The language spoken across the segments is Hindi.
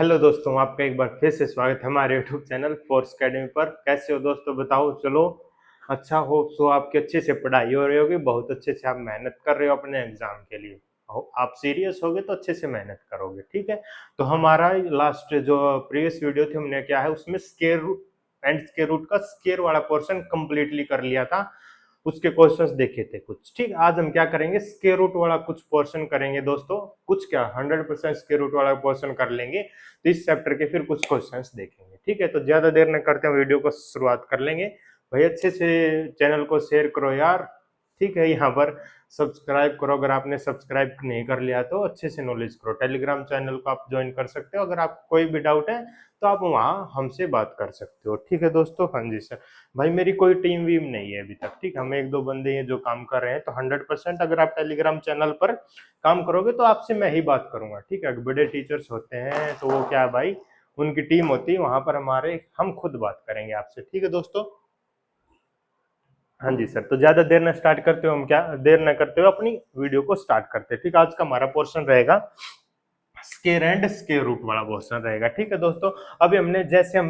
हेलो दोस्तों, आपका एक बार फिर से स्वागत है हमारे यूट्यूब चैनल फोर्स अकेडमी पर। कैसे हो दोस्तों, बताओ। चलो अच्छा हो सो आपकी अच्छे से पढ़ाई हो रही होगी, बहुत अच्छे से आप मेहनत कर रहे हो अपने एग्जाम के लिए। आप सीरियस होगे तो अच्छे से मेहनत करोगे, ठीक है। तो हमारा लास्ट जो प्रीवियस वीडियो थी हमने क्या है उसमें square root and square root का स्केयर वाला पोर्शन कंप्लीटली कर लिया था। उसके क्वेश्चंस देखे थे कुछ, ठीक। आज हम क्या करेंगे, स्क्वायर रूट वाला कुछ पोर्शन करेंगे दोस्तों। कुछ क्या 100% स्क्वायर रूट वाला पोर्शन कर लेंगे। तो इस चैप्टर के फिर कुछ क्वेश्चंस देखेंगे, ठीक है। तो ज्यादा देर न करते हैं, वीडियो को शुरुआत कर लेंगे। भाई अच्छे से चैनल को शेयर करो यार, ठीक है। यहाँ पर सब्सक्राइब करो, अगर आपने सब्सक्राइब नहीं कर लिया तो अच्छे से नॉलेज करो। टेलीग्राम चैनल को आप ज्वाइन कर सकते हो, अगर आपको कोई भी डाउट है तो आप वहाँ हमसे बात कर सकते हो, ठीक है दोस्तों। हाँ जी सर। भाई मेरी कोई टीम वीम नहीं है अभी तक, ठीक है। हम एक दो बंदे हैं जो काम कर रहे हैं। तो 100% अगर आप टेलीग्राम चैनल पर काम करोगे तो आपसे मैं ही बात करूंगा, ठीक है। बड़े टीचर्स होते हैं तो वो क्या है भाई, उनकी टीम होती है वहां पर, हमारे हम खुद बात करेंगे आपसे, ठीक है दोस्तों। हाँ जी सर। तो ज्यादा देर न स्टार्ट करते हो, हम क्या देर न करते हुए अपनी वीडियो को स्टार्ट करते हैं, ठीक है। आज का हमारा पोर्शन रहेगा स्केयर एंड स्केयर रूट वाला पोर्शन रहेगा, ठीक है दोस्तों। अभी हमने जैसे हम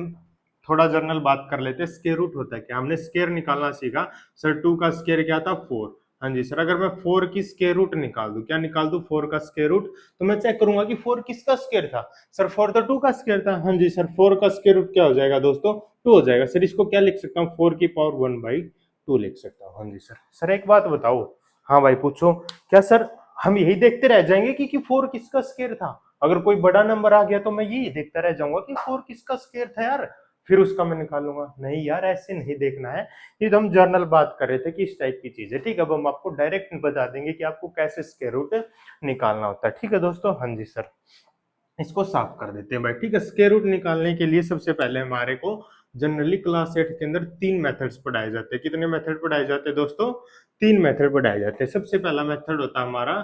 थोड़ा जर्नल बात कर लेते हैं। स्केयर रूट होता है क्या, हमने स्केयर निकालना सीखा। सर 2 का स्केयर क्या था, 4। हाँ जी सर। अगर मैं 4 की स्केयर रूट निकाल दूं, क्या निकाल दूं, 4 का स्केयर रूट, तो मैं चेक करूंगा कि 4 किसका स्केयर था। सर 4 तो 2 का स्केयर था। हाँ जी सर। 4 का स्केयर रूट क्या हो जाएगा दोस्तों, 2 हो जाएगा। सर इसको क्या लिख सकता हूँ, 4 की पावर 1/2 लिख सकता हूँ। हाँ जी सर। सर एक बात बताओ। हाँ भाई पूछो। क्या सर हम यही देखते रह जाएंगे कि 4 किसका स्केयर था। अगर कोई बड़ा नंबर आ गया तो मैं यही देखता रह जाऊंगा कि 4 किसका स्केयर था यार, फिर उसका मैं निकालूंगा। नहीं यार, ऐसे नहीं देखना है। ये तो हम जर्नल बात कर रहे थे कि इस टाइप की चीज है, ठीक है। अब हम आपको डायरेक्ट बता देंगे कि आपको कैसे स्केयर रूट निकालना होता है, ठीक है दोस्तों। हाँ जी सर। इसको साफ कर देते हैं भाई, ठीक है। स्क्वायर रूट निकालने के लिए सबसे पहले हमारे को जनरली क्लास 8 के अंदर 3 मेथड्स पढ़ाए जाते हैं। कितने मेथड पढ़ाए जाते हैं दोस्तों, 3 मेथड पढ़ाए जाते हैं। सबसे पहला मेथड होता है हमारा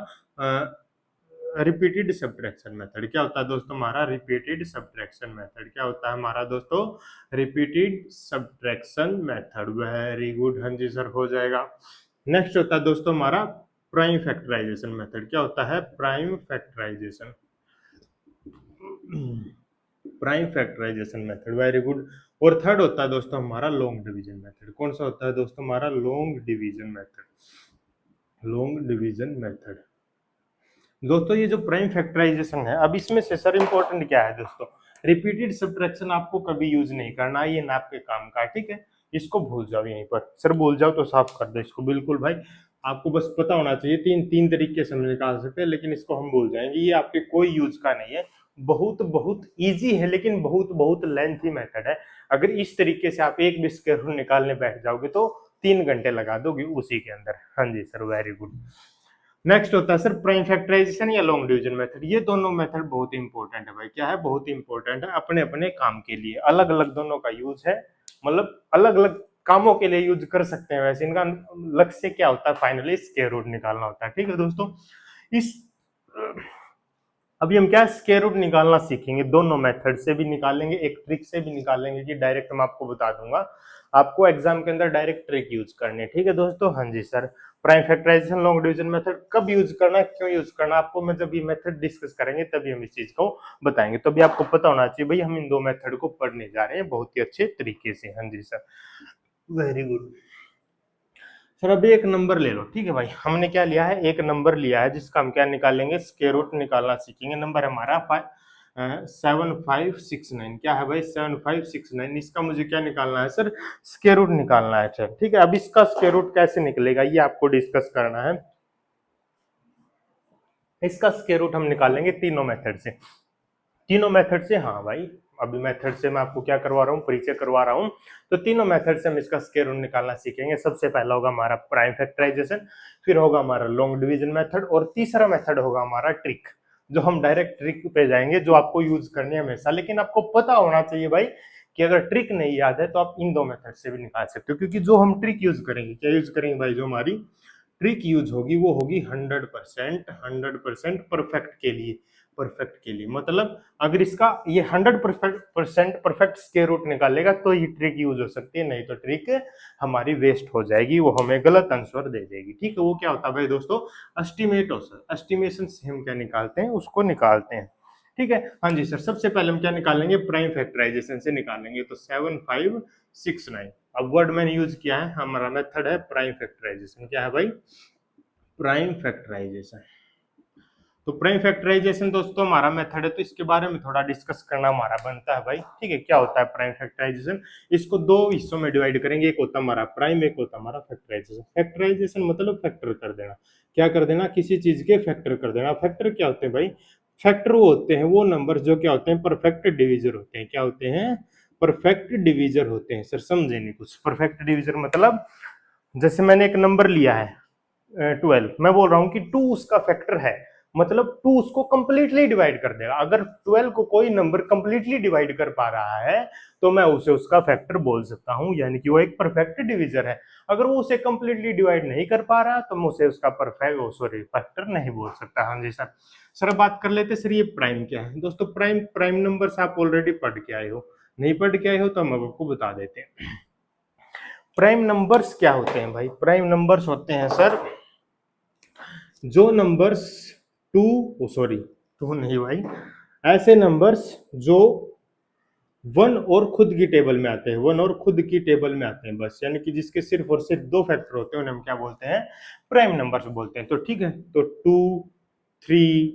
रिपीटेड सब्ट्रैक्शन मेथड। क्या होता है दोस्तों हमारा रिपीटेड सब्ट्रैक्शन मेथड, क्या होता है हमारा दोस्तों repeated subtraction method. Very good, हाँ जी सर, हो जाएगा। नेक्स्ट होता है दोस्तों हमारा प्राइम फैक्टराइजेशन मेथड। क्या होता है, prime factorization, prime factorization method, very good. और थर्ड होता है दोस्तों हमारा लॉन्ग डिवीजन मेथड। कौन सा होता है दोस्तों हमारा long division method, long division method. दोस्तों ये जो प्राइम फैक्टराइजेशन है, अब इसमें से सर इंपॉर्टेंट क्या है दोस्तों, रिपीटेड सब्ट्रैक्शन आपको कभी यूज नहीं करना, ये ना आपके काम का है, ठीक है। इसको भूल जाओ यहीं पर। सर भूल जाओ तो साफ कर दो इसको, बिल्कुल भाई। आपको बस पता होना चाहिए, तीन तीन तरीके से हम निकाल सकते हैं, लेकिन इसको हम भूल जाएंगे, ये आपके कोई यूज का नहीं है। बहुत बहुत इजी है, लेकिन बहुत बहुत लेंथी मेथड है। अगर इस तरीके से आप एक भी स्क्वायर रूट निकालने बैठ जाओगे तो 3 घंटे लगा दोगे उसी के अंदर। हाँ जी सर, वेरी गुड। नेक्स्ट होता है सर प्राइम फैक्टराइजेशन या लॉन्ग डिवीजन मेथड। ये दोनों मेथड बहुत इंपॉर्टेंट है भाई। क्या है, बहुत इंपॉर्टेंट है, अपने अपने काम के लिए अलग अलग दोनों का यूज है। मतलब अलग अलग कामों के लिए यूज कर सकते हैं। वैसे इनका लक्ष्य क्या होता है, फाइनली स्क्वायर रूट निकालना होता है, ठीक है दोस्तों। इस अभी हम क्या स्क्वायर रूट निकालना सीखेंगे, दोनों मेथड से भी निकालेंगे, एक ट्रिक से भी निकालेंगे, कि डायरेक्ट मैं आपको बता दूंगा। आपको एग्जाम के अंदर डायरेक्ट ट्रिक यूज करनी है, ठीक है दोस्तों। हाँ जी sir. Prime factorisation long division method कब यूज करना है, क्यों यूज करना है, आपको मैं जब ये मेथड डिस्कस करेंगे तभी हम इस चीज को बताएंगे। तो भी आपको पता होना चाहिए भाई, हम इन दो मेथड को पढ़ने जा रहे हैं बहुत ही अच्छे तरीके से। हाँ जी सर, वेरी गुड। सर अभी एक नंबर ले लो, ठीक है भाई। हमने क्या लिया है, एक नंबर लिया है जिसका हम क्या निकालेंगे, स्क्वायर रूट निकालना सीखेंगे। नंबर हमारा 7569। क्या है भाई, 7569। इसका मुझे क्या निकालना है सर, स्क्वायर रूट निकालना है। सर ठीक है, अब इसका स्क्वायर रूट कैसे निकलेगा ये आपको डिस्कस करना है। इसका स्क्वायर रूट हम निकालेंगे तीनों मेथड से, तीनों मेथड से। हाँ भाई, अभी मेथड से मैं आपको क्या करवा रहा हूँ, परिचय करवा रहा हूँ। तो तीनों मेथड से हम इसका स्क्वायर रूट निकालना सीखेंगे। सबसे पहला होगा हमारा प्राइम फैक्टराइजेशन, फिर होगा हमारा लॉन्ग डिवीजन मेथड, और तीसरा मेथड होगा हमारा ट्रिक, जो हम डायरेक्ट ट्रिक पे जाएंगे, जो आपको यूज करनी है हमेशा। लेकिन आपको पता होना चाहिए भाई कि अगर ट्रिक नहीं याद है तो आप इन दो मेथड से भी निकाल सकते हो, क्योंकि जो हम ट्रिक यूज करेंगे, क्या यूज करेंगे भाई, जो हमारी ट्रिक यूज होगी वो होगी 100% परफेक्ट के लिए। परफेक्ट के लिए मतलब अगर इसका ये 100% परफेक्ट स्क्वायर रूट निकालेगा तो ये ट्रिक यूज हो सकती है, नहीं तो ट्रिक हमारी वेस्ट हो जाएगी, वो हमें गलत आंसर दे देगी, ठीक है। वो क्या होता है भाई दोस्तों, एस्टिमेट हो सर, एस्टिमेशन से हम क्या निकालते हैं, उसको निकालते हैं, ठीक है। हाँ जी सर, सबसे पहले हम क्या निकालेंगे, प्राइम फैक्टराइजेशन से निकालेंगे। तो 7569, अब वर्ड मैंने यूज किया है, हमारा मेथड है प्राइम फैक्टराइजेशन। क्या है भाई, प्राइम फैक्टराइजेशन। तो प्राइम फैक्टराइजेशन दोस्तों हमारा मेथड है, तो इसके बारे में थोड़ा डिस्कस करना हमारा बनता है भाई। ठीक है, क्या होता है प्राइम फैक्टराइजेशन, इसको दो हिस्सों में डिवाइड करेंगे, एक होता है हमारा प्राइम, एक होता है हमारा फैक्टराइजेशन। फैक्टराइजेशन मतलब फैक्टर कर देना, क्या कर देना, किसी चीज के फैक्टर कर देना। फैक्टर क्या होते हैं भाई, फैक्टर वो होते हैं वो नंबर जो क्या होते हैं, परफेक्ट डिविजर होते हैं। क्या होते हैं, परफेक्ट डिविजर होते हैं। सर समझे नहीं कुछ, परफेक्ट डिविजर मतलब जैसे मैंने एक नंबर लिया है 12, मैं बोल रहा हूं कि 2 उसका फैक्टर है, मतलब 2 उसको कंप्लीटली डिवाइड कर देगा। अगर 12 को कोई नंबर कंप्लीटली डिवाइड कर पा रहा है तो मैं उसे उसका फैक्टर बोल सकता हूं, यानी कि वो एक परफेक्ट डिविजर है। अगर वो उसे कंप्लीटली डिवाइड नहीं कर पा रहा तो मैं उसे उसका परफेक्ट सॉरी फैक्टर नहीं बोल सकता। हाँ जी सर। सर बात कर लेते सर, ये प्राइम क्या है दोस्तों। प्राइम प्राइम नंबर्स आप ऑलरेडी पढ़ के आए हो, नहीं पढ़ के आए हो तो हम आपको बता देते हैं। प्राइम नंबर्स क्या होते हैं भाई, प्राइम नंबर्स होते हैं सर जो नंबर्स टू सॉरी टू नहीं भाई, ऐसे नंबर्स जो वन और खुद की टेबल में आते हैं, वन और खुद की टेबल में आते हैं बस, यानी कि जिसके सिर्फ और सिर्फ दो फैक्टर होते हैं उन्हें हम क्या बोलते हैं, प्राइम नंबर्स बोलते हैं। तो ठीक है, तो 2, 3,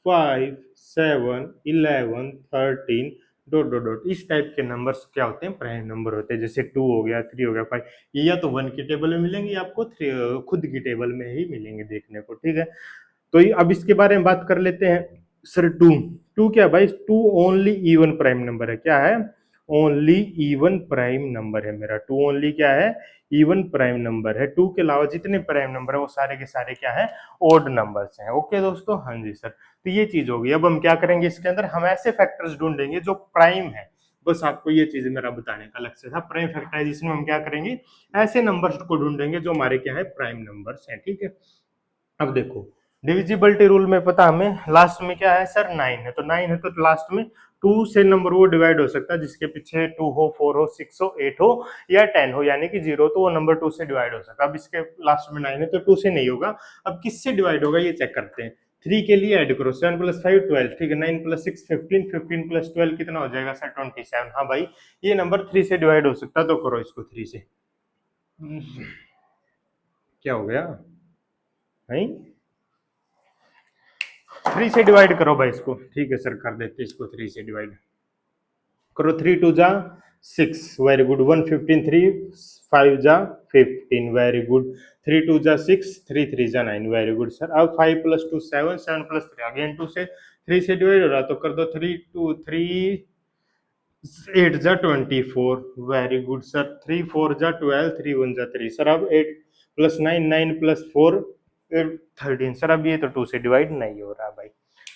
5, 7, 11, 13 डॉट डॉट डॉट, इस टाइप के नंबर्स क्या होते हैं, प्राइम नंबर होते हैं। जैसे 2 हो गया, 3 हो गया, 5, ये या तो वन की टेबल में मिलेंगे या आपको खुद की टेबल में ही मिलेंगे देखने को। ठीक है, तो अब इसके बारे में बात कर लेते हैं। सर टू, टू क्या भाई, two only even prime number है। क्या है, ओनली इवन प्राइम नंबर है मेरा। टू ओनली क्या है, इवन प्राइम नंबर है। टू के अलावा जितने प्राइम नंबर है वो सारे के सारे क्या है, ओड नंबर्स हैं। ओके दोस्तों, हाँ जी सर। तो ये चीज होगी। अब हम क्या करेंगे, इसके अंदर हम ऐसे फैक्टर्स ढूंढेंगे जो प्राइम है। बस आपको ये चीज मेरा बताने का लक्ष्य था। प्राइम फैक्टराइजेशन में हम क्या करेंगे, ऐसे नंबर्स को ढूंढेंगे जो हमारे क्या है, प्राइम नंबर्स हैं। ठीक है, अब देखो डिविजिबिलिटी रूल में पता हमें लास्ट में क्या है सर, 9 है। तो 9 है तो लास्ट में 2 से नंबर वो डिवाइड हो सकता है जिसके पीछे 2 हो, 4 हो, 6 हो, 8 हो या 10 हो, यानी कि 0, तो वो नंबर 2 से डिवाइड हो सकता है। अब इसके लास्ट में 9 है तो 2 से नहीं होगा। अब किससे डिवाइड होगा ये चेक करते हैं। 3 के लिए ऐड करो, 7 + 5 12, ठीक है। 9 + 6 15, 15 + 12 कितना हो जाएगा सर, 27। हाँ भाई, ये नंबर 3 से डिवाइड हो सकता है, तो करो इसको 3 से। क्या हो गया नहीं, 3 से डिवाइड करो भाई इसको। ठीक है सर, कर देते इसको 3 से डिवाइड करो। 3 2 जा 6, वेरी गुड। 1 15, 3 5 जा 15, वेरी गुड। 3 2 जा 6, 3 3 जा 9, वेरी गुड सर। अब 5 + 2 7, 7 + 3 अगेन 2 से 3 से डिवाइड हो रहा, तो कर दो 3 2 3 8 जा 24, वेरी गुड सर। 3 4 जा 12, 3 1 जा 3 सर। अब 8 + 9, 9 + 4 13 सर। अब ये तो 2 से डिवाइड नहीं हो रहा भाई,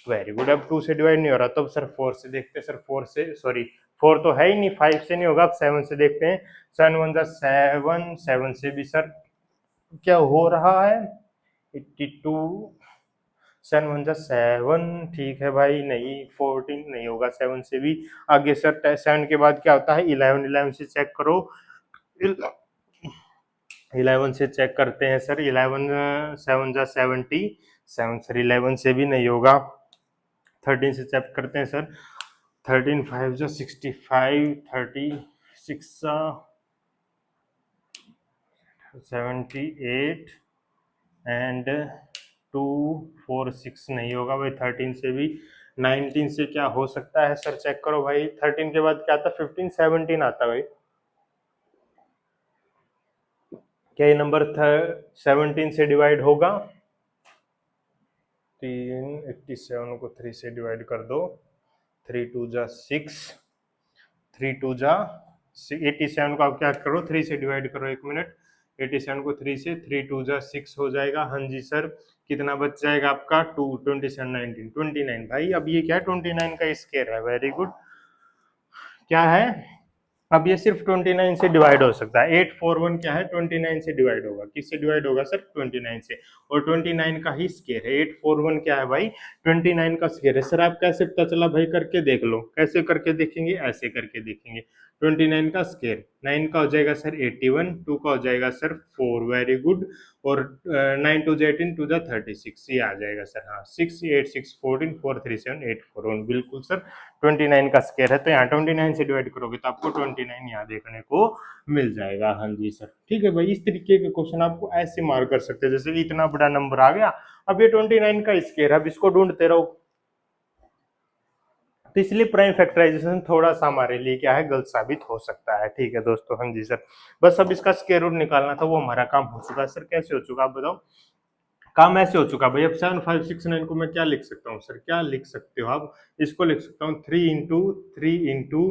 वेरी गुड। अब 2 से डिवाइड नहीं हो रहा तो अब सर 4 से देखते हैं। सर 4 से सॉरी 4 तो है ही नहीं, 5 से नहीं होगा। अब 7 से देखते हैं। 7 1 जा 7, 7 से भी सर क्या हो रहा है, 82, 7 1 जा 7, ठीक है भाई। नहीं 14 नहीं होगा 7 से भी। आगे सर 7 के बाद क्या होता है, 11, 11 से चेक करो। 11 से चेक करते हैं सर। 11 7 जा 70, 7 सर 11 से भी नहीं होगा। 13 से चेक करते हैं सर। 13 5 जा 65, 36 जा 78 एंड 2 4 6 नहीं होगा भाई 13 से भी। 19 से क्या हो सकता है सर, चेक करो भाई। 13 के बाद क्या आता है, 15 17 आता है भाई। क्या ये नंबर 17 से डिवाइड होगा, 387 को 3 से डिवाइड कर दो। 3 2 जा 6, 3 2 जा 87 को आप क्या करो, 3 से डिवाइड करो। 1 मिनट, 87 को 3 से, 3 2 जा 6 हो जाएगा। हाँ जी सर, कितना बच जाएगा आपका, 2 27 19 29 भाई। अब ये क्या है, 29 का स्क्वायर है, वेरी गुड। क्या है, अब ये सिर्फ 29 से डिवाइड हो सकता है। 841 क्या है, 29 से डिवाइड होगा। किससे डिवाइड होगा सर, 29 से। और 29 का ही स्क्वायर है। 841 क्या है भाई, 29 का स्क्वायर है। सर आप कैसे पता चला भाई, करके देख लो। कैसे करके देखेंगे, ऐसे करके देखेंगे। 29 का स्केयर, 9 का हो जाएगा सर 81, 2 का हो जाएगा सर 4, वेरी गुड, और 9 टू 18 टू द 36, ये आ जाएगा सर, हाँ 6 8 6 14 4 3 7 8 4 1, बिल्कुल सर 29 का स्केयर है, तो यहाँ 29 से डिवाइड करोगे तो आपको 29 यहाँ देखने को मिल जाएगा। हाँ जी सर, ठीक है भाई, इस तरीके के क्वेश्चन आपको ऐसे मार्क कर सकते हैं, जैसे इतना बड़ा नंबर आ गया, अब ये 29 का स्केयर, अब इसको ढूंढते रहो, तो इसलिए प्राइम फैक्टराइजेशन थोड़ा सा हमारे लिए क्या है, गलत साबित हो सकता है। ठीक है दोस्तों, हाँ जी सर, बस अब इसका स्क्वायर रूट निकालना था, वो हमारा काम हो चुका है। सर कैसे हो चुका, आप बताओ। काम ऐसे हो चुका भाई, अब 7569 को मैं क्या लिख सकता हूँ सर, क्या लिख सकते हो आप, इसको लिख सकता हूँ 3 into 3 into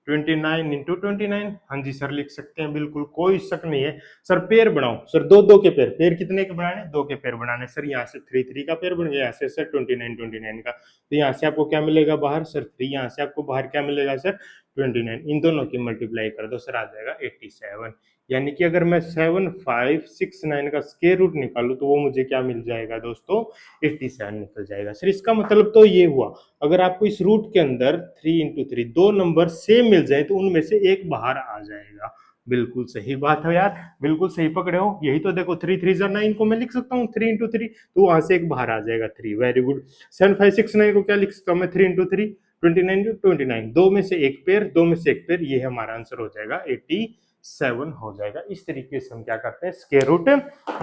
29 into 29, हाँ जी सर लिख सकते हैं, बिल्कुल कोई शक नहीं है। सर पेयर बनाओ, सर दो दो के पेयर, पेयर कितने के बनाने, दो के पेयर बनाने। सर यहाँ से 3 3 का पेयर बन गया, यहाँ से सर 29 29 का, तो यहाँ से आपको क्या मिलेगा बाहर सर 3, यहाँ से आपको बाहर क्या मिलेगा सर 29, इन दोनों की मल्टीप्लाई कर दो सर, आ जाएगा 87। यानी कि अगर मैं 7569 का स्क्वायर रूट निकालू तो वो मुझे क्या मिल जाएगा दोस्तों, 87 निकल जाएगा। सर इसका मतलब तो ये हुआ, अगर आपको इस रूट के अंदर 3 into 3 दो नंबर सेम मिल जाए तो उनमें से एक बाहर आ जाएगा। बिल्कुल सही बात है यार, बिल्कुल सही पकड़े हो, यही तो देखो 3 3 9 को मैं लिख सकता हूँ 3 into 3, तो वहां से एक बाहर आ जाएगा 3, वेरी गुड। 7569 को क्या लिख सकता हूँ मैं, 3 into 3 29 into 29, दो में से एक पेयर, दो में से एक पेयर, ये हमारा आंसर हो जाएगा 87 हो जाएगा। इस तरीके से हम क्या करते हैं, स्क्वायर रूट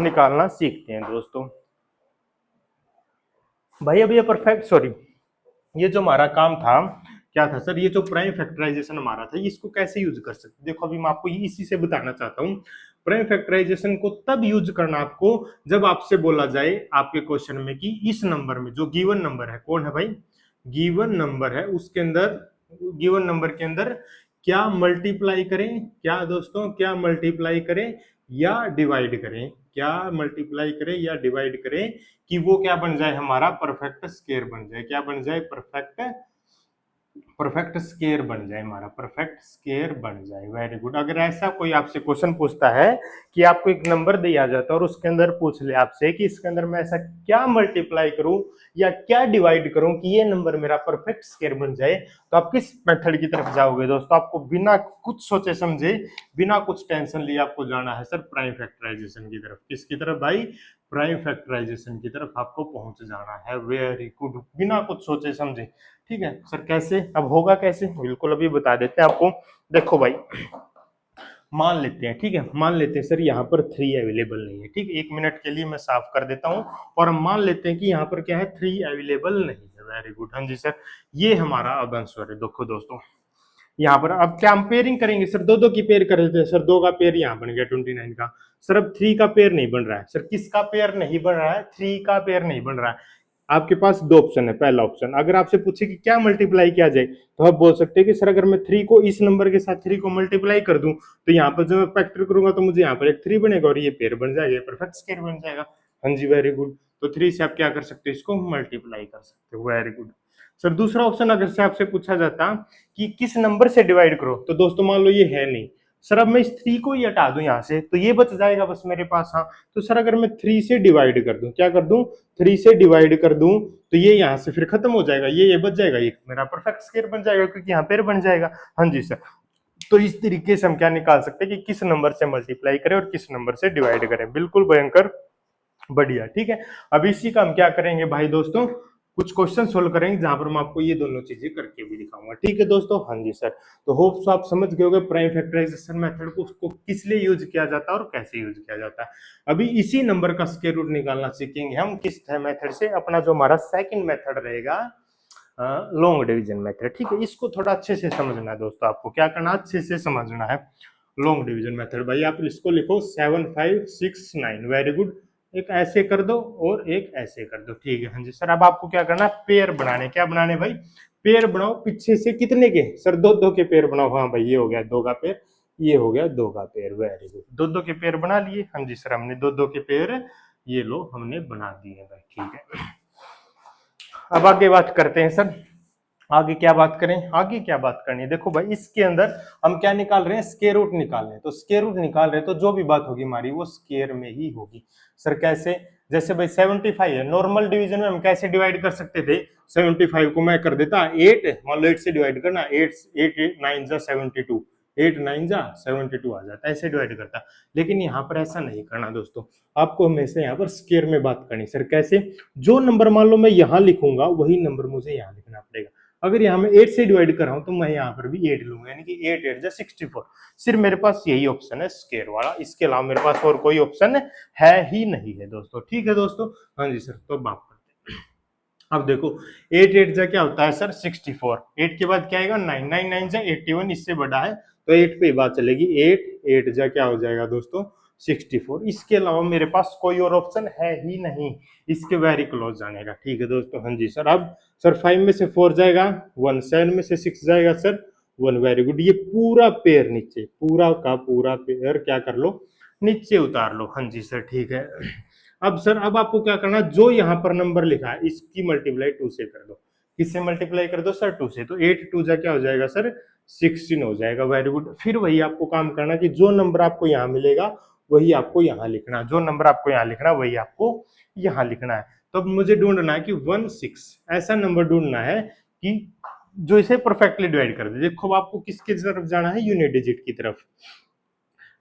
निकालना सीखते हैं दोस्तों। भाई अब ये परफेक्ट, सॉरी, ये जो हमारा काम था क्या था सर, ये जो प्राइम फैक्टराइजेशन हमारा था, इसको कैसे यूज कर सकते, देखो अभी मैं आपको इसी से बताना चाहता हूँ। प्राइम फैक्टराइजेशन को तब यूज करना आपको जब आपसे बोला जाए आपके क्वेश्चन में कि इस नंबर में, जो गिवन नंबर है, कौन है भाई, गिवन नंबर है, उसके अंदर, गिवन नंबर के अंदर क्या मल्टीप्लाई करें, क्या दोस्तों, क्या मल्टीप्लाई करें या डिवाइड करें, क्या मल्टीप्लाई करें या डिवाइड करें कि वो क्या बन जाए, हमारा परफेक्ट स्क्वायर बन जाए, क्या बन जाए, परफेक्ट स्क्वायर बन जाए, हमारा परफेक्ट स्क्वायर बन जाए, वेरी गुड। अगर ऐसा कोई आपसे क्वेश्चन पूछता है कि आपको एक नंबर दिया जाता है और उसके अंदर पूछ ले आपसे कि इसके अंदर मैं ऐसा क्या मल्टीप्लाई करूं या क्या डिवाइड करूं कि ये नंबर मेरा परफेक्ट स्क्वायर बन जाए, तो आप किस मेथड की तरफ जाओगे दोस्तों, आपको बिना कुछ सोचे समझे, बिना कुछ टेंशन लिए आपको जाना है सर प्राइम फैक्टराइजेशन की तरफ। किसकी तरफ भाई, प्राइम फैक्टराइजेशन की तरफ आपको पहुंच जाना है, वेरी गुड, बिना कुछ सोचे समझे। ठीक है सर, कैसे, अब होगा कैसे, बिल्कुल अभी बता देते हैं आपको। देखो भाई, मान लेते हैं, ठीक है, मान लेते हैं सर यहाँ पर 3 अवेलेबल नहीं है, ठीक है, 1 मिनट के लिए मैं साफ कर देता हूँ, और हम मान लेते हैं कि यहाँ पर क्या है, 3 अवेलेबल नहीं है, वेरी गुड, हाँ जी सर, ये हमारा अब आंसर है। देखो दोस्तों, यहाँ पर अब क्या हम पेयरिंग करेंगे सर, दो दो की पेयर कर देते हैं सर, दो का पेयर यहाँ बन गया 29 का, सर अब 3 का पेयर नहीं बन रहा है, सर किसका पेयर नहीं बन रहा है, 3 का पेयर नहीं बन रहा है। आपके पास दो ऑप्शन है, पहला ऑप्शन, अगर आपसे पूछे कि क्या मल्टीप्लाई किया जाए, तो आप बोल सकते हैं कि सर अगर मैं 3 को इस नंबर के साथ 3 को मल्टीप्लाई कर दूं, तो यहाँ पर जब मैं फैक्टर करूंगा तो मुझे यहाँ पर एक 3 बनेगा और ये पेयर बन जाएगा, परफेक्ट स्क्वायर बन जाएगा। हाँ जी, वेरी गुड, तो 3 से आप क्या कर सकते हो, इसको मल्टीप्लाई कर सकते हो, वेरी गुड। सर दूसरा ऑप्शन अगर से आपसे पूछा जाता कि किस नंबर से डिवाइड करो, तो दोस्तों मान लो ये है नहीं, सर अब मैं इस 3 को ही हटा दूं यहाँ से, तो ये बच जाएगा बस मेरे पास, हाँ, तो सर अगर मैं 3 से डिवाइड कर दूं, क्या कर दूं, 3 से डिवाइड कर दूं, तो ये यहाँ से फिर खत्म हो जाएगा, ये बच जाएगा, ये मेरा परफेक्ट स्क्वायर बन जाएगा क्योंकि यहाँ पेयर बन जाएगा। हाँ जी सर, तो इस तरीके से हम क्या निकाल सकते हैं कि किस नंबर से मल्टीप्लाई करें और किस नंबर से डिवाइड करें, बिल्कुल भयंकर बढ़िया। ठीक है, अब इसी का हम क्या करेंगे भाई दोस्तों, कुछ क्वेश्चन सोल्व करेंगे जहां पर मैं आपको ये दोनों चीजें करके भी दिखाऊंगा। ठीक है दोस्तों, हाँ जी सर, तो होप सो आप समझ गए होंगे प्राइम फैक्टराइजेशन मेथड को, उसको किस लिए यूज किया जाता है और कैसे यूज किया जाता है। अभी इसी नंबर का स्क्वायर रूट निकालना सीखेंगे हम किस मेथड से, अपना जो हमारा सेकंड मेथड रहेगा, लॉन्ग डिवीजन मेथड। ठीक है, इसको थोड़ा अच्छे से समझना है दोस्तों, आपको क्या करना, अच्छे से समझना है लॉन्ग डिवीजन मेथड। भाई आप इसको लिखो 7569, वेरी गुड, एक ऐसे कर दो और एक ऐसे कर दो, ठीक है। हाँ जी सर, अब आपको क्या करना है, पेयर बनाने, क्या बनाने भाई, पेयर बनाओ, पीछे से कितने के सर, दो दो के पेयर बनाओ, हाँ भाई ये हो गया दो का पेयर, ये हो गया दो का पेयर, वेरी गुड, दो दो के पेयर बना लिए। हाँ जी सर, हमने दो दो के पेयर, ये लो हमने बना दिए भाई, ठीक है। अब आगे बात करते हैं सर, आगे क्या बात करें, आगे क्या बात करनी है, देखो भाई इसके अंदर हम क्या निकाल रहे हैं, स्क्वायर रूट निकाल रहे हैं, तो स्क्वायर रूट निकाल रहे हैं तो जो भी बात होगी हमारी वो स्क्वायर में ही होगी। सर कैसे, जैसे भाई 75 है, नॉर्मल डिवीजन में हम कैसे डिवाइड कर सकते थे, 75 को मैं कर देता 8, मान लो 8 से डिवाइड करना, 8 8 9 जा 72, 8 9 जा 72 आ जाता है, ऐसे डिवाइड करता है। लेकिन यहाँ पर ऐसा नहीं करना दोस्तों, आपको हमेशा यहाँ पर स्क्वायर में बात करनी। सर कैसे? जो नंबर मान लो मैं यहाँ लिखूंगा वही नंबर मुझे यहाँ लिखना पड़ेगा। अगर यहाँ मैं 8 से डिवाइड कर रहा हूँ तो मैं यहाँ पर भी 8 लूंगा, यानी कि 8 8 जा 64। सिर्फ मेरे पास यही ऑप्शन है स्क्वायर वाला, इसके अलावा मेरे पास और कोई ऑप्शन है ही नहीं है दोस्तों। ठीक है दोस्तों, हाँ जी सर, तो बात करते हैं। अब देखो 8 8 जा क्या होता है सर 64, 8 के बाद क्या आएगा 9, 9 9 जा 81, इससे बड़ा है तो 8 पे ही बात चलेगी। 8 8 जा क्या हो जाएगा दोस्तों 64। इसके अलावा मेरे पास कोई और ऑप्शन है ही नहीं इसके वेरी क्लोज जाने का। ठीक है दोस्तों, हाँ जी सर। अब सर 5 में से 4 जाएगा 1, 7 में से 6 जाएगा सर 1, वेरी गुड। ये पूरा पेयर नीचे, पूरा का पूरा पेयर क्या कर लो, नीचे उतार लो। हाँ जी सर, ठीक है। अब सर अब आपको क्या करना, जो यहाँ पर नंबर लिखा है इसकी मल्टीप्लाई 2 से कर दो। किससे मल्टीप्लाई कर दो सर 2 से, तो 8 2 जा क्या हो जाएगा सर 16 हो जाएगा, वेरी गुड। फिर वही आपको काम करना कि जो नंबर आपको यहाँ मिलेगा वही आपको यहाँ लिखना, जो नंबर आपको यहाँ लिखना वही आपको यहाँ लिखना है। तो अब मुझे ढूंढना है कि 16 ऐसा नंबर ढूंढना है कि जो इसे परफेक्टली डिवाइड कर दे। देखो आपको किसकी तरफ जाना है, यूनिट डिजिट की तरफ।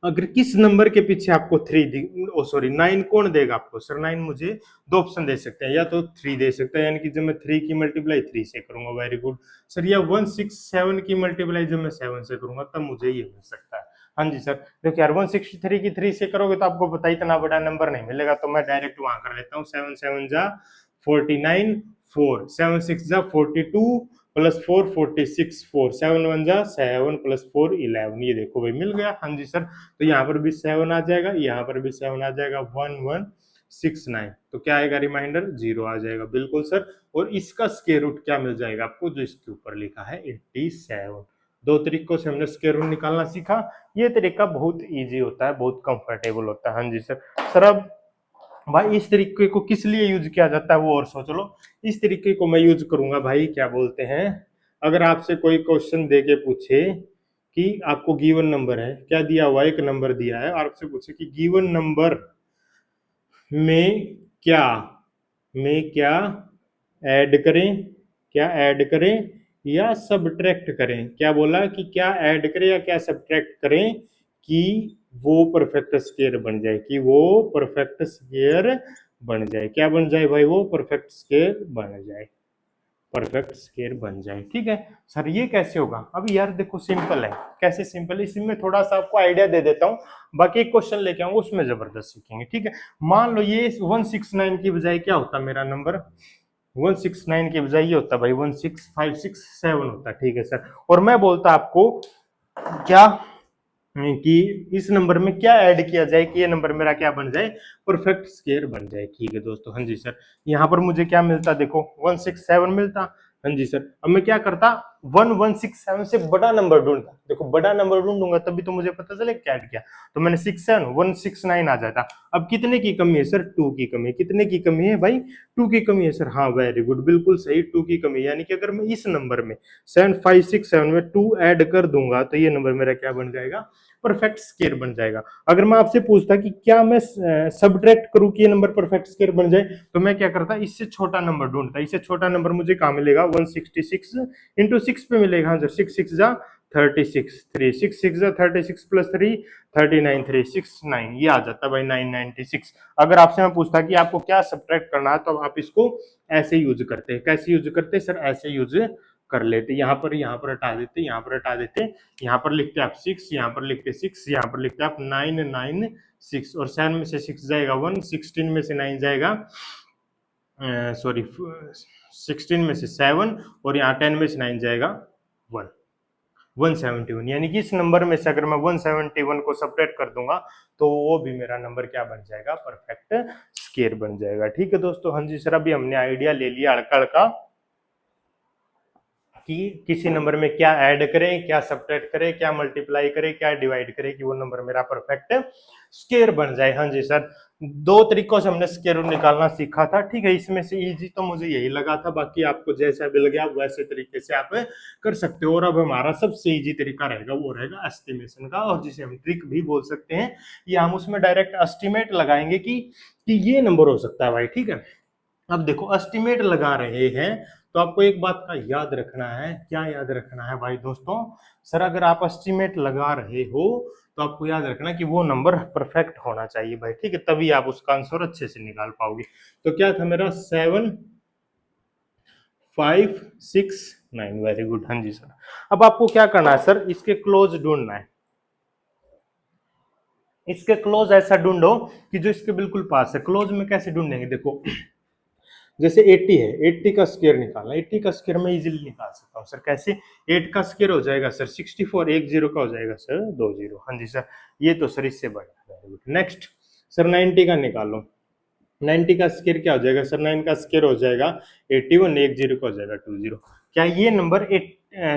अगर किस नंबर के पीछे आपको 9 कौन देगा आपको, सर 9 मुझे दो ऑप्शन दे सकते हैं, या तो 3 दे सकता है, यानी कि जब मैं 3 की मल्टीप्लाई 3 से करूंगा, वेरी गुड सर, या 167 की मल्टीप्लाई जब मैं 7 से करूंगा तब मुझे ये मिल सकता है। हाँ जी सर, देखिए यार 163 की 3 से करोगे तो आपको पता इतना बड़ा नंबर नहीं मिलेगा, तो मैं डायरेक्ट वहां कर लेता हूँ। 7 7 जा 49, 4 7 6 जा 42 प्लस 4 46, 4 7 1 जा 7 प्लस 4 11, ये देखो भाई मिल गया। हाँ जी सर, तो यहाँ पर भी 7 आ जाएगा, यहाँ पर भी 7 आ जाएगा, 1169, तो क्या आएगा रिमाइंडर 0 आ जाएगा, बिल्कुल सर। और इसका स्क्वायर रूट क्या मिल जाएगा आपको, जो इसके ऊपर लिखा है 87। दो तरीकों से हमने स्क्वायर रूट निकालना सीखा, ये तरीका बहुत इजी होता है, बहुत कंफर्टेबल होता है। हाँ जी सर। सर अब भाई इस तरीके को किस लिए यूज किया जाता है वो और सोच लो। इस तरीके को मैं यूज करूंगा भाई, क्या बोलते हैं, अगर आपसे कोई क्वेश्चन दे के पूछे कि आपको गिवन नंबर है, क्या दिया हुआ है, एक नंबर दिया है, और आपसे पूछे कि गिवन नंबर में क्या क्या ऐड करें, क्या ऐड करें या सब्ट्रैक्ट करें, क्या बोला कि क्या ऐड करें या क्या सब्ट्रैक्ट करें कि वो परफेक्ट स्क्वायर बन जाए, कि वो परफेक्ट स्क्वायर बन जाए, क्या बन जाए भाई, वो परफेक्ट स्क्वायर बन जाए, परफेक्ट स्क्वायर बन जाए। ठीक है सर, ये कैसे होगा, अब यार देखो सिंपल है। कैसे सिंपल है, इसमें थोड़ा सा आपको आइडिया दे देता हूँ, बाकी एक क्वेश्चन लेके आऊंगा उसमें जबरदस्त सीखेंगे। ठीक है, मान लो ये 169 की बजाय क्या होता मेरा नंबर, 169 की बजाय ये होता भाई 16567 होता। ठीक है सर, और मैं बोलता आपको क्या कि इस नंबर में क्या ऐड किया जाए कि ये नंबर मेरा क्या बन जाए, परफेक्ट स्क्वायर बन जाए। ठीक है दोस्तों, हाँ जी सर। यहाँ पर मुझे क्या मिलता, देखो 167 मिलता। हाँ जी सर, अब मैं क्या करता, 1167 से बड़ा नंबर ढूंढता। देखो बड़ा नंबर ढूंढूंगा तभी तो मुझे पता चले क्या ऐड किया, तो मैंने 67 169 आ जाता। अब कितने की कमी है सर, 2 की कमी। कितने की कमी है भाई, 2 की कमी है सर, हाँ वेरी गुड, बिल्कुल सही, 2 की कमी। यानी कि अगर मैं इस नंबर में 7567 में 2 ऐड कर दूंगा तो ये नंबर मेरा क्या बन जाएगा, परफेक्ट स्क्वायर बन जाएगा। अगर मैं आपसे पूछता कि क्या मैं सब्ट्रैक्ट करूं कि ये नंबर परफेक्ट स्क्वायर बन जाए, तो मैं क्या करता, इससे छोटा नंबर ढूंढता। इससे छोटा नंबर मुझे कहां मिलेगा, 166 इंटू 6 पे मिलेगा। हाँ सर, 6 6 जा 36, 3 6 6 जा 36 प्लस 3 39, 3 6 9, ये आ जाता भाई 996। अगर आपसे मैं पूछता कि आपको क्या सब्ट्रैक्ट करना है तो आप इसको ऐसे यूज करते हैं। कैसे यूज करते हैं सर, ऐसे यूज कर लेते, यहाँ पर हटा देते, यहाँ पर हटा देते, यहाँ पर लिखते आप 6, यहाँ पर लिखते 6, यहाँ पर लिखते आप 996, और 7 में से 6 जाएगा 1, 16 में से 9 जाएगा, सॉरी 16 में से 7, और यहाँ 10 में से 9 जाएगा 1, 171। यानी कि इस नंबर में से अगर मैं 171 को सब्ट्रैक्ट कर दूंगा तो वो भी मेरा नंबर क्या बन जाएगा, परफेक्ट स्क्वायर बन जाएगा। ठीक है दोस्तों, हाँ जी सर। अभी हमने आइडिया ले लिया अड़कड़ का कि किसी नंबर में क्या ऐड करें, क्या सब्ट्रैक्ट करें, क्या मल्टीप्लाई करें, क्या डिवाइड करें कि वो नंबर मेरा परफेक्ट स्क्वायर बन जाए। हाँ जी सर, दो तरीकों से हमने स्क्वायर रूट निकालना सीखा था। ठीक है, इसमें से इजी तो मुझे यही लगा था, बाकी आपको जैसा मिल गया वैसे तरीके से आप कर सकते हो। और अब हमारा सबसे इजी तरीका रहेगा वो रहेगा एस्टिमेशन का, और जिसे हम ट्रिक भी बोल सकते हैं, या हम उसमें डायरेक्ट एस्टिमेट लगाएंगे कि ये नंबर हो सकता है भाई। ठीक है, अब देखो एस्टिमेट लगा रहे हैं तो आपको एक बात का याद रखना है, क्या याद रखना है भाई दोस्तों, सर अगर आप एस्टिमेट लगा रहे हो तो आपको याद रखना कि वो नंबर परफेक्ट होना चाहिए भाई, ठीक है, तभी आप उसका आंसर अच्छे से निकाल पाओगे। तो क्या था मेरा 7 5 6 9, वेरी गुड, हाँ जी सर। अब आपको क्या करना है सर, इसके क्लोज ढूंढना है, इसके क्लोज ऐसा ढूंढो कि जो इसके बिल्कुल पास है। क्लोज में कैसे ढूंढेंगे, देखो जैसे 80 है, 80 का स्क्वायर निकालना, 80 का स्क्वायर मैं इजीली निकाल सकता हूँ सर, कैसे, 8 का स्क्वायर हो जाएगा सर 64, 1 जीरो का हो जाएगा सर 2 जीरो, हाँ जी सर, ये तो सर इससे बड़ा है। नेक्स्ट सर 90 का निकालो, 90 का स्क्वायर क्या हो जाएगा सर, 9 का स्क्वायर हो जाएगा 81, 1 जीरो का हो जाएगा 2 जीरो। क्या ये नंबर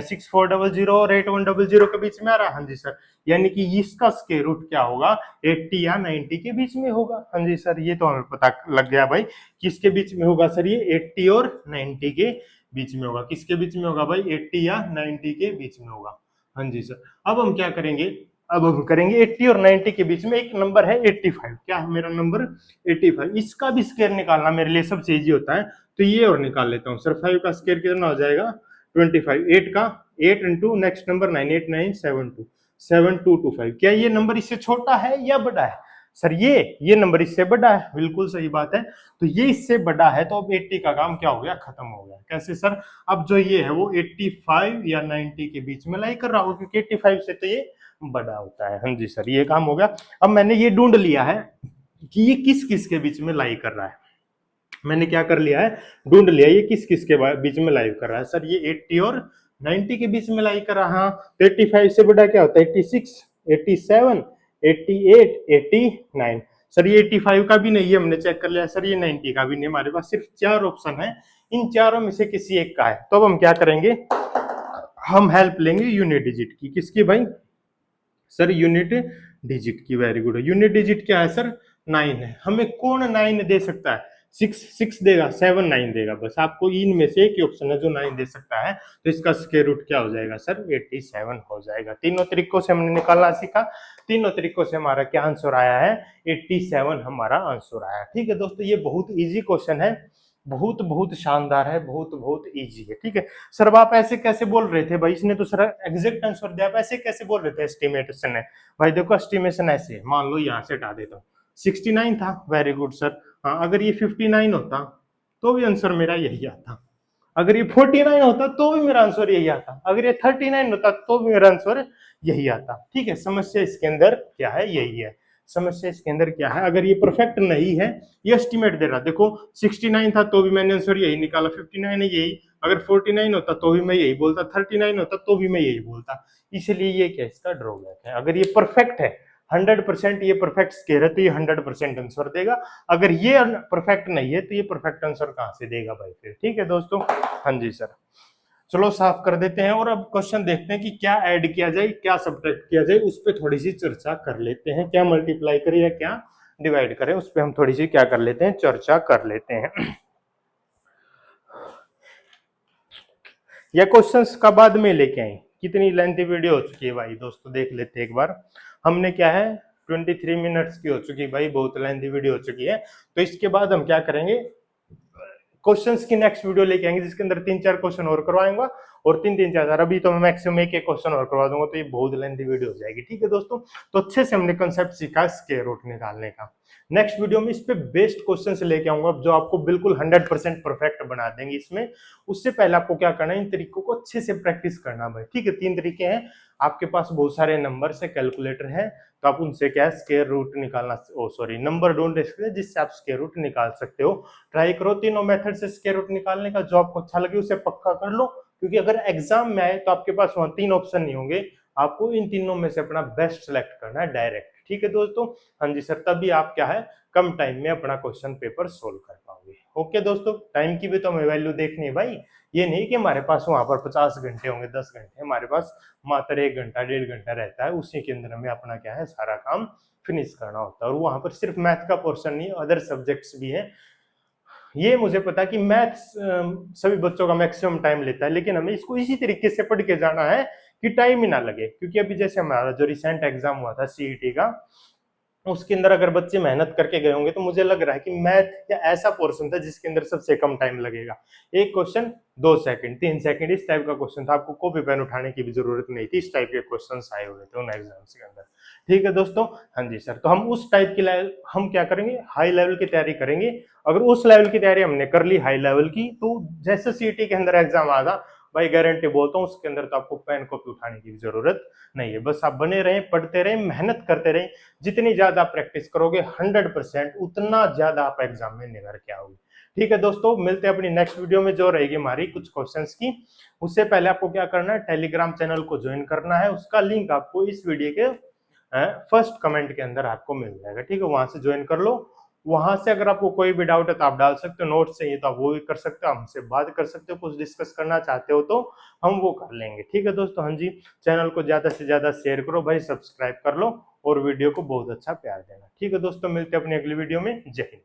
6400 और 8100 के बीच में आ रहा है, हाँ जी सर, यानी कि इसका स्क्वायर रूट क्या होगा, 80 या 90 के बीच में होगा, हाँ जी सर, ये तो हमें पता लग गया भाई, किसके बीच में होगा सर, ये 80 और 90 के बीच में होगा, किसके बीच में होगा भाई, 80 या 90 के बीच में होगा, हाँ जी सर। अब हम क्या करेंगे, अब हम करेंगे 80 और 90 के बीच में एक नंबर है 85, क्या है मेरा नंबर 85, इसका भी स्क्वायर निकालना मेरे लिए सबसे इजी होता है, तो ये और निकाल लेता हूँ सर, 5 का स्क्वायर कितना हो जाएगा 25, 8 का 8 इंटू नेक्स्ट नंबर 9, 8 9 7 2 7 2 2 5, क्या ये नंबर इससे छोटा है या बड़ा है सर, ये नंबर इससे बड़ा है, बिल्कुल सही बात है, तो ये इससे बड़ा है, तो अब 80 का काम क्या हो गया, खत्म हो गया। कैसे सर, अब जो ये है वो 85 या 90 के बीच में लाई कर रहा होगा, क्योंकि 85 से तो ये बड़ा होता है, हाँ जी सर, ये काम हो गया। अब मैंने ये ढूंढ लिया है कि ये किस किस के बीच में लाई कर रहा है, मैंने क्या कर लिया है, ढूंढ लिया ये किस किस के बीच में लाइव कर रहा है सर, ये 80 और 90 के बीच में लाइव कर रहा है, तो 85 से बड़ा क्या होता है, 86, 87, 88, 89, सर ये 85 का भी नहीं है, हमने चेक कर लिया सर, ये 90 का भी नहीं, हमारे पास सिर्फ 4 ऑप्शन है, इन चारों में से किसी एक का है, तो अब हम क्या करेंगे, हम हेल्प लेंगे यूनिट डिजिट की, किसकी भाई सर, यूनिट डिजिट की, वेरी गुड। यूनिट डिजिट क्या है सर, 9 है, हमें कौन 9 दे सकता है, 6 देगा, 7 9 देगा, बस आपको इनमें से एक ही ऑप्शन है जो 9 दे सकता है, तो इसका स्क्वायर रूट क्या हो जाएगा सर, 87 हो जाएगा। तीनों तरीकों से हमने निकालना सीखा, तीनों तरीकों से हमारा क्या आंसर आया है, 87 हमारा आंसर आया। ठीक है दोस्तों, ये बहुत इजी क्वेश्चन है, बहुत बहुत शानदार है, बहुत बहुत इजी है, ठीक है सर। अब आप ऐसे कैसे बोल रहे थे भाई, इसने तो सर एग्जैक्ट आंसर दिया, आप ऐसे कैसे बोल रहे थे एस्टिमेशन है, भाई देखो एस्टिमेशन ऐसे है, मान लो यहाँ से हटा देता हूँ, 69 था, वेरी गुड सर, हाँ अगर ये 59 होता तो भी आंसर मेरा यही आता, अगर ये 49 होता तो भी मेरा आंसर यही आता, अगर ये 39 होता तो भी मेरा आंसर यही आता, ठीक है। समस्या इसके अंदर क्या है, यही है समस्या इसके अंदर क्या है, अगर ये परफेक्ट नहीं है, ये एस्टिमेट दे रहा, देखो 69 था तो भी मैंने आंसर यही निकाला, 59 है यही, अगर 49 होता तो भी मैं यही बोलता, 39 होता तो भी मैं यही बोलता, इसलिए ये क्या इसका ड्रॉबैक है। अगर ये परफेक्ट है 100%, ये परफेक्ट स्केयर है तो ये 100% आंसर देगा, अगर ये परफेक्ट नहीं है तो ये परफेक्ट आंसर कहां से देगा भाई फिर, ठीक है दोस्तों, हाँ जी सर। चलो साफ कर देते हैं और अब क्वेश्चन देखते हैं कि क्या ऐड किया जाए, क्या सब्ट्रैक्ट किया जाए, उस पर थोड़ी सी चर्चा कर लेते हैं, क्या मल्टीप्लाई करें या क्या डिवाइड करें, उस पर हम थोड़ी सी क्या कर लेते हैं, चर्चा कर लेते हैं। या क्वेश्चंस का बाद में लेके आए, कितनी लेंथी वीडियो हो चुकी है भाई दोस्तों, देख लेते हैं एक बार, हमने क्या है 23 मिनट्स की हो चुकी है भाई, बहुत लेंथी वीडियो हो चुकी है, तो इसके बाद हम क्या करेंगे, क्वेश्चंस की नेक्स्ट वीडियो लेके आएंगे जिसके अंदर 3-4 क्वेश्चन और करवाएंगा, और 3-3-4, अभी तो मैं मैक्सिमम एक क्वेश्चन और करवा दूंगा, तो ये बहुत लेंथी वीडियो हो जाएगी, ठीक है दोस्तों। तो अच्छे से हमने कंसेप्ट सीखा स्क्वायर रूट निकालने का, नेक्स्ट वीडियो में इस पे बेस्ट क्वेश्चन से लेके आऊंगा जो आपको बिल्कुल 100% परफेक्ट बना देंगे इसमें। उससे पहले आपको क्या करना है, इन तरीकों को अच्छे से प्रैक्टिस करना भाई, ठीक है। 3 तरीके हैं, आपके पास बहुत सारे नंबर से कैलकुलेटर है, तो आप उनसे क्या स्क्वायर रूट निकालना, सॉरी नंबर ढूंढ सकते हैं जिससे आप स्क्वायर रूट निकाल सकते हो। ट्राई करो तीनों मेथड से स्क्वायर रूट निकालने का, जो आपको अच्छा लगे उसे पक्का कर लो, क्योंकि अगर एग्जाम में आए तो आपके पास वहां 3 ऑप्शन नहीं होंगे, आपको इन तीनों में से अपना बेस्ट सेलेक्ट करना है डायरेक्ट, ठीक है दोस्तों, हाँ जी सर, तभी आप क्या है कम टाइम में अपना क्वेश्चन पेपर सोल्व कर पाओगे। ओके दोस्तों, टाइम की भी तो हमें वैल्यू देखनी है भाई, ये नहीं कि हमारे पास वहां पर 50 घंटे होंगे, 10 घंटे, हमारे पास मात्र 1 घंटा 1.5 घंटा रहता है, उसी के अंदर हमें अपना क्या है सारा काम फिनिश करना होता है, और वहां पर सिर्फ मैथ का पोर्शन नहीं, अदर सब्जेक्ट्स भी है। ये मुझे पता है कि मैथ्स सभी बच्चों का मैक्सिमम टाइम लेता है, लेकिन हमें इसको इसी तरीके से पढ़ के जाना है कि टाइम ही ना लगे, क्योंकि अभी जैसे हमारा जो रिसेंट एग्जाम हुआ था सीईटी का, उसके अंदर अगर बच्चे मेहनत करके गए होंगे तो मुझे लग रहा है कि मैथ या ऐसा पोर्शन था जिसके अंदर सबसे कम टाइम लगेगा। एक क्वेश्चन 2 सेकंड 3 सेकंड इस टाइप का क्वेश्चन था, आपको कॉपी पेन उठाने की भी जरूरत नहीं थी, इस टाइप के क्वेश्चन आए हुए थे उन एग्जाम्स के अंदर। ठीक है दोस्तों, हाँ जी सर, तो हम उस टाइप की हम क्या करेंगे, हाई लेवल की तैयारी करेंगे। अगर उस लेवल की तैयारी हमने कर ली हाई लेवल की, तो जैसे सीटी के अंदर एग्जाम आएगा भाई गारंटी बोलता हूँ उसके अंदर तो आपको पेन कॉपी उठाने की भी जरूरत नहीं है। बस आप बने रहें, पढ़ते रहें, मेहनत करते रहें, जितनी ज्यादा प्रैक्टिस करोगे 100% उतना ज्यादा आप एग्जाम में निखर के आओगे। ठीक है दोस्तों, मिलते हैं अपनी नेक्स्ट वीडियो में जो रहेगी हमारी कुछ क्वेश्चंस की। उससे पहले आपको क्या करना है, टेलीग्राम चैनल को ज्वाइन करना है, उसका लिंक आपको इस वीडियो के फर्स्ट कमेंट के अंदर आपको मिल जाएगा। ठीक है, वहां से ज्वाइन कर लो। वहां से अगर आपको कोई भी डाउट है तो आप डाल सकते हो, नोट चाहिए तो आप वो भी कर सकते हो, हमसे बात कर सकते हो, कुछ डिस्कस करना चाहते हो तो हम वो कर लेंगे। ठीक है दोस्तों, हाँ जी, चैनल को ज्यादा से ज्यादा शेयर करो भाई, सब्सक्राइब कर लो और वीडियो को बहुत अच्छा प्यार देना। ठीक है दोस्तों, मिलते हैं अपनी अगली वीडियो में। जय हिंद।